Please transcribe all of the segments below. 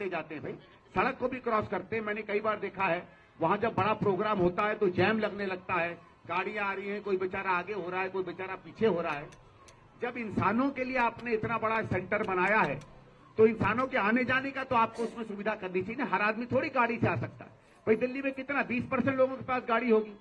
करके जाते हैं भाई, सड़क को भी क्रॉस करते हैं। मैंने कई बार देखा है, वहां जब बड़ा प्रोग्राम होता है तो जैम लगने लगता है, गाड़ियां आ रही हैं, कोई बेचारा आगे हो रहा है, कोई बेचारा पीछे हो रहा है। जब इंसानों के लिए आपने इतना बड़ा सेंटर बनाया है तो इंसानों के आने जाने का तो आपको उसमें सुविधा करनी चाहिए ना। हर आदमी थोड़ी गाड़ी से आ सकता है भाई। दिल्ली में कितना 20% लोगों के पास गाड़ी होगी,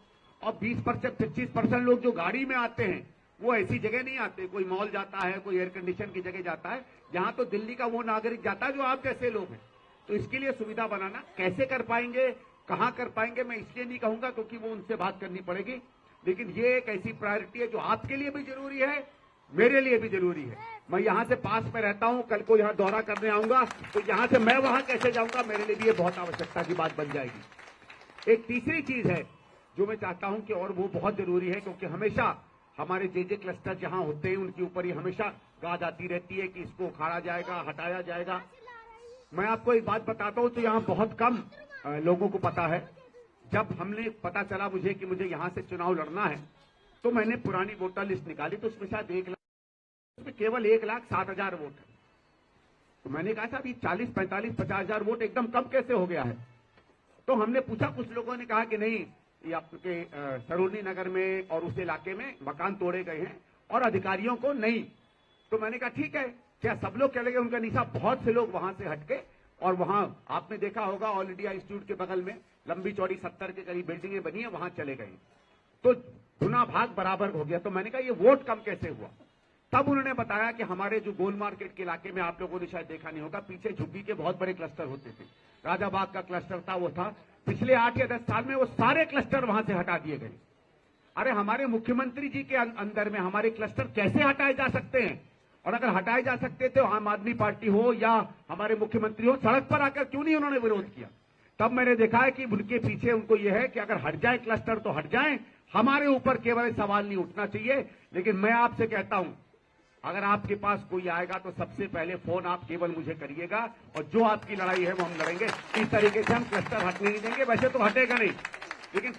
और 20% 25% लोग जो गाड़ी में आते हैं वो ऐसी जगह नहीं आते, कोई मॉल जाता है, कोई एयर कंडीशन की जगह जाता है, जहां तो दिल्ली का वो नागरिक जाता है जो आप जैसे लोग हैं। तो इसके लिए सुविधा बनाना कैसे कर पाएंगे, कहां कर पाएंगे, मैं इसलिए नहीं कहूंगा क्योंकि वो उनसे बात करनी पड़ेगी, लेकिन ये एक ऐसी प्रायोरिटी है जो आपके लिए भी जरूरी है, मेरे लिए भी जरूरी है। मैं यहां से पास में रहता हूं, कल को यहां दौरा करने आऊंगा तो यहां से मैं वहां कैसे जाऊंगा, मेरे लिए भी ये बहुत आवश्यकता की बात बन जाएगी। एक तीसरी चीज है जो मैं चाहता हूं कि, और वो बहुत जरूरी है, क्योंकि हमेशा हमारे जे क्लस्टर जहां होते हैं उनके ऊपर ही हमेशा गाज आती रहती है कि इसको उखाड़ा जाएगा, हटाया जाएगा। मैं आपको एक बात बताता हूं, तो यहां बहुत कम लोगों को पता है। जब हमने पता चला मुझे कि मुझे यहां से चुनाव लड़ना है, तो मैंने पुरानी वोटर लिस्ट निकाली, तो उसमें शायद 1 लाख, उसमें केवल 1,60,000 वोट है। तो मैंने कहा था अभी 40, 45, 50,000 वोट एकदम कम कैसे हो गया है। तो हमने पूछा, कुछ लोगों ने कहा कि नहीं, ये आपके सरोजनी नगर में और उस इलाके में मकान तोड़े गए हैं और अधिकारियों को नहीं। तो मैंने कहा ठीक है, क्या सब लोग चले गए, उनका निशा बहुत से लोग वहां से हटके, और वहां आपने देखा होगा ऑल इंडिया इंस्टीट्यूट के बगल में लंबी चौड़ी 70 के करीब बिल्डिंगें बनी है, वहां चले गए। तो गुना भाग बराबर हो गया। तो मैंने कहा ये वोट कम कैसे हुआ। तब उन्होंने बताया कि हमारे जो गोल मार्केट के इलाके में, आप लोगों ने शायद देखा नहीं होगा, पीछे झुग्गी के बहुत बड़े क्लस्टर होते थे, राजाबाग का क्लस्टर था, वो था, पिछले 8 या 10 साल में वो सारे क्लस्टर वहां से हटा दिए गए। अरे हमारे मुख्यमंत्री जी के अंदर में हमारे क्लस्टर कैसे हटाए जा सकते हैं, और अगर हटाए जा सकते थे, आम आदमी पार्टी हो या हमारे मुख्यमंत्री हो, सड़क पर आकर क्यों नहीं उन्होंने विरोध किया। तब मैंने देखा है कि उनके पीछे उनको यह है कि अगर हट जाए क्लस्टर तो हट जाए, हमारे ऊपर केवल सवाल नहीं उठना चाहिए। लेकिन मैं आपसे कहता हूं, अगर आपके पास कोई आएगा तो सबसे पहले फोन आप केवल मुझे करिएगा, और जो आपकी लड़ाई है वो हम लड़ेंगे। इस तरीके से हम क्लस्टर हटने नहीं देंगे। वैसे तो हटेगा नहीं, लेकिन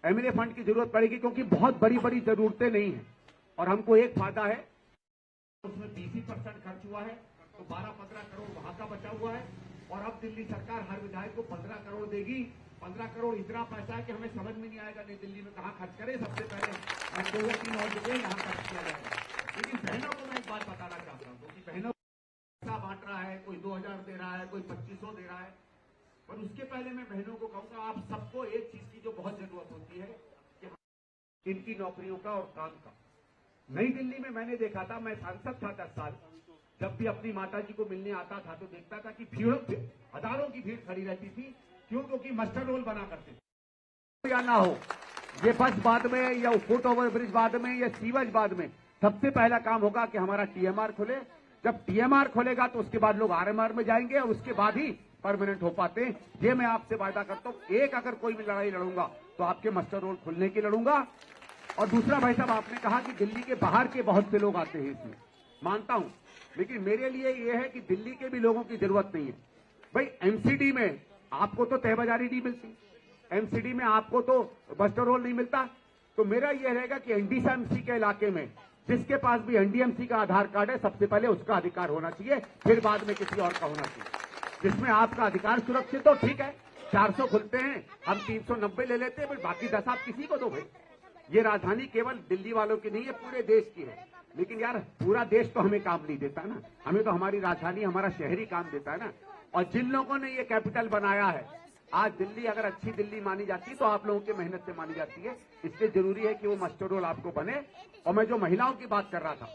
एमएलए फंड की जरूरत पड़ेगी, क्योंकि बहुत बड़ी बड़ी जरूरतें नहीं है। और हमको एक फायदा है, उसमें 20% खर्च हुआ है, तो 12-15 करोड़ वहां का बचा हुआ है। और अब दिल्ली सरकार हर विधायक को 15 करोड़ देगी। 15 करोड़ इतना पैसा है कि हमें समझ में नहीं आएगा नहीं दिल्ली में कहां खर्च करें। सबसे पहले 2 या 3 और जगह यहां खर्च किया जाएगा। लेकिन बहनों को मैं एक बात बताना चाहता हूं, क्योंकि बहनों पैसा बांट रहा है, कोई 2,000 दे रहा है, कोई 2,500 दे रहा है। पर उसके पहले मैं बहनों को कहूंगा, आप सबको एक चीज की जो बहुत जरूरत होती है कि इनकी नौकरियों का और काम का। नई दिल्ली में मैंने देखा था, मैं सांसद था 10 साल, जब भी अपनी माता जी को मिलने आता था तो देखता था कि भीड़, हजारों की भीड़ खड़ी रहती थी। क्यों? क्योंकि मस्टर रोल बना करते थे। या ना हो, ये बस बाद में या फुट ओवर ब्रिज बाद में या सीवेज बाद में, सबसे पहला काम होगा कि हमारा टीएमआर खुले। जब टीएमआर खुलेगा तो उसके बाद लोग आरएमआर में जाएंगे, और उसके बाद ही परमानेंट हो पाते हैं। ये मैं आपसे वायदा करता हूं। एक अगर कोई भी लड़ाई लड़ूंगा तो आपके मस्टर रोल खुलने की लड़ूंगा। और दूसरा, भाई साहब आपने कहा कि दिल्ली के बाहर के बहुत से लोग आते हैं, इसमें मानता हूं, लेकिन मेरे लिए यह है कि दिल्ली के भी लोगों की जरूरत नहीं है। भाई एमसीडी में आपको तो तहबाजारी नहीं मिलती, एमसीडी में आपको तो मस्टर रोल नहीं मिलता। तो मेरा यह रहेगा कि एनडीएमसी के इलाके में जिसके पास भी एनडीएमसी का आधार कार्ड है, सबसे पहले उसका अधिकार होना चाहिए, फिर बाद में किसी और का होना चाहिए। जिसमें आपका अधिकार सुरक्षित हो, ठीक है, 400 खुलते हैं, हम 390 ले लेते हैं, फिर बाकी 10 आप किसी को दो भाई। ये राजधानी केवल दिल्ली वालों की नहीं है, पूरे देश की है। लेकिन यार पूरा देश तो हमें काम नहीं देता ना, हमें तो हमारी राजधानी, हमारा शहरी काम देता है ना। और जिन लोगों ने ये कैपिटल बनाया है, आज दिल्ली अगर अच्छी दिल्ली मानी जाती है तो आप लोगों की मेहनत से मानी जाती है। इसलिए जरूरी है कि वो मस्टर रोल आपको बने। और मैं जो महिलाओं की बात कर रहा था,